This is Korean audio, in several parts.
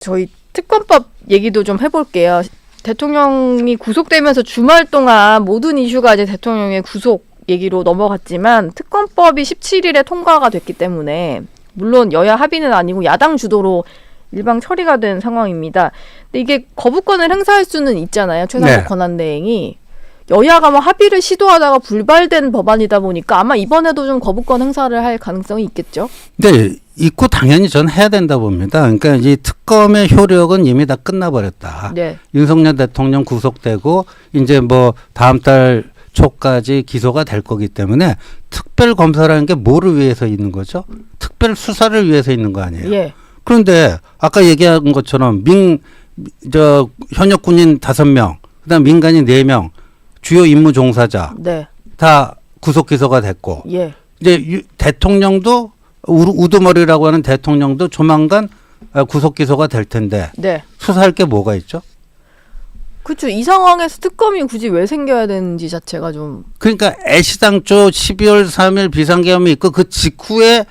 저희 특검법 얘기도 좀 해볼게요. 대통령이 구속되면서 주말 동안 모든 이슈가 이제 대통령의 구속 얘기로 넘어갔지만 특검법이 17일에 통과가 됐기 때문에 물론 여야 합의는 아니고 야당 주도로 일방 처리가 된 상황입니다. 근데 이게 거부권을 행사할 수는 있잖아요. 최상목 권한대행이. 여야가 뭐 합의를 시도하다가 불발된 법안이다 보니까 아마 이번에도 좀 거부권 행사를 할 가능성이 있겠죠. 네, 있고 당연히 전 해야 된다 봅니다. 그러니까 이 특검의 효력은 이미 다 끝나버렸다. 네. 윤석열 대통령 구속되고 이제 뭐 다음 달 초까지 기소가 될 거기 때문에 특별 검사라는 게 뭐를 위해서 있는 거죠? 특별 수사를 위해서 있는 거 아니에요? 예. 그런데 아까 얘기한 것처럼 현역 군인 5명, 그다음 민간인 4명, 주요 임무 종사자 네. 다 구속 기소가 됐고 예. 이제 대통령도 우두머리라고 하는 대통령도 조만간 구속 기소가 될 텐데 네. 수사할 게 뭐가 있죠? 그렇죠. 이 상황에서 특검이 굳이 왜 생겨야 되는지 자체가 좀. 그러니까 애시당초 12월 3일 비상계엄이 있고 그 직후에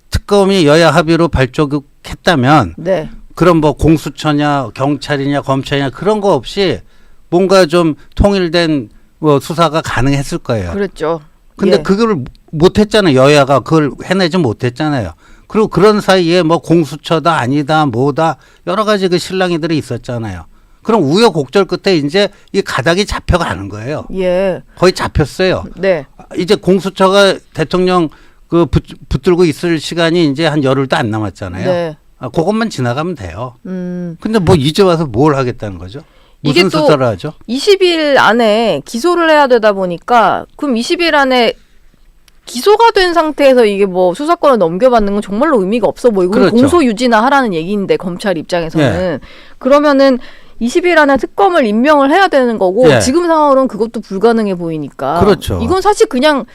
특검이 여야 합의로 발족했다면 네. 그런 뭐 공수처냐 경찰이냐 검찰이냐 그런 거 없이 뭔가 좀 통일된 뭐 수사가 가능했을 거예요. 그랬죠. 근데 예. 그걸 못했잖아요. 여야가 그걸 해내지 못했잖아요. 그리고 그런 사이에 뭐 공수처다 아니다 뭐다 여러 가지 그 실랑이들이 있었잖아요. 그럼 우여곡절 끝에 이제 이 가닥이 잡혀가는 거예요. 예. 거의 잡혔어요. 네. 이제 공수처가 대통령 그 붙들고 있을 시간이 이제 한 열흘도 안 남았잖아요. 네. 그것만 지나가면 돼요. 음. 근데 뭐 이제 와서 뭘 하겠다는 거죠? 이게 무슨 또 수사를 하죠? 20일 안에 기소를 해야 되다 보니까 그럼 20일 안에 기소가 된 상태에서 이게 뭐 수사권을 넘겨받는 건 정말로 의미가 없어 보이고 그렇죠. 공소 유지나 하라는 얘기인데 검찰 입장에서는 예. 그러면은 20일 안에 특검을 임명을 해야 되는 거고 예. 지금 상황으로는 그것도 불가능해 보이니까 그렇죠. 이건 사실 그냥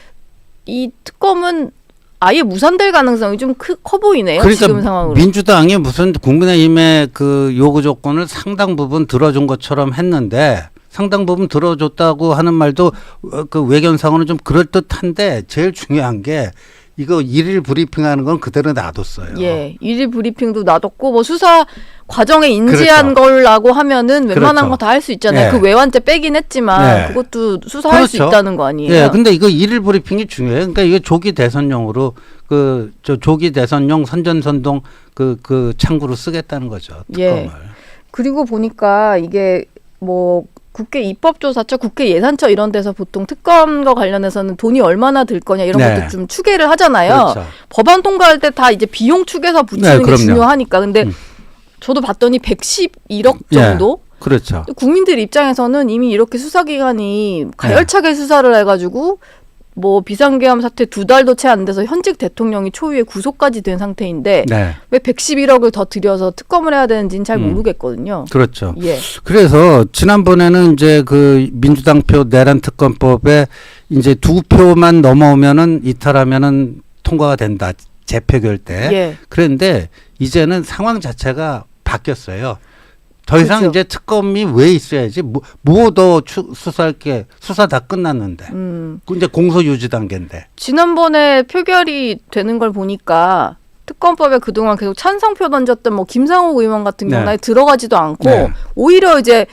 이 특검은 아예 무산될 가능성이 좀 커 보이네요. 그러니까 지금 상황으로. 민주당이 무슨 국민의힘의 그 요구 조건을 상당 부분 들어준 것처럼 했는데 상당 부분 들어줬다고 하는 말도 그 외견상으로는 좀 그럴듯한데 제일 중요한 게 이거 일일 브리핑하는 건 그대로 놔뒀어요. 예, 일일 브리핑도 놔뒀고 뭐 수사 과정에 인지한 그렇죠. 거라고 하면은 웬만한 그렇죠. 거 다 할 수 있잖아요. 예. 그 외환죄 빼긴 했지만 예. 그것도 수사할 수 그렇죠. 있다는 거 아니에요? 예, 근데 이거 일일 브리핑이 중요해요. 그러니까 이게 조기 대선용으로 조기 대선용 선전선동 그 창구로 쓰겠다는 거죠. 특검을. 예. 그리고 보니까 이게 뭐 국회 입법조사처, 국회 예산처 이런 데서 보통 특검과 관련해서는 돈이 얼마나 들 거냐 이런 네. 것도 좀 추계를 하잖아요. 그렇죠. 법안 통과할 때 다 이제 비용 축에서 붙이는 네, 게 그럼요. 중요하니까. 근데 저도 봤더니 111억 정도? 예, 그렇죠. 국민들 입장에서는 이미 이렇게 수사기관이 가열차게 수사를 해가지고 뭐 비상계엄 사태 2달도 채 안 돼서 현직 대통령이 초유의 구속까지 된 상태인데 네. 왜 111억을 더 들여서 특검을 해야 되는지는 잘 모르겠거든요. 그렇죠. 예. 그래서 지난번에는 이제 그 민주당 표 내란 특검법에 이제 2표만 넘어오면은 이탈하면은 통과가 된다. 재표결 때. 예. 그런데 이제는 상황 자체가 바뀌었어요. 더 이상 그렇죠. 이제 특검이 왜 있어야지? 뭐 더 수사할 게 수사 다 끝났는데. 이제 공소 유지 단계인데. 지난번에 표결이 되는 걸 보니까 특검법에 그동안 계속 찬성표 던졌던 뭐 김상욱 의원 같은 네. 경우에 들어가지도 않고 네. 오히려 이제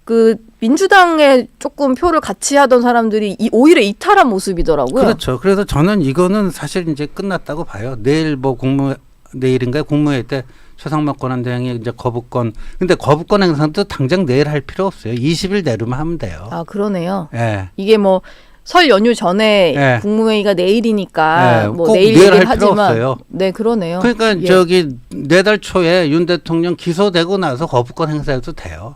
그 민주당에 조금 표를 같이 하던 사람들이 오히려 이탈한 모습이더라고요. 그렇죠. 그래서 저는 이거는 사실 이제 끝났다고 봐요. 내일 뭐 내일인가요? 국무회의 때 최상목 권한대행이 이제 거부권. 근데 거부권 행사도 당장 내일 할 필요 없어요. 20일 내로만 하면 돼요. 아, 그러네요. 예. 이게 뭐 설 연휴 전에 네. 국무회의가 내일이니까 네, 뭐 꼭 내일 내일 얘기를 할 필요 하지만 없어요. 네, 그러네요. 그러니까 예. 저기 내달 초에 윤 대통령 기소되고 나서 거부권 행사해도 돼요.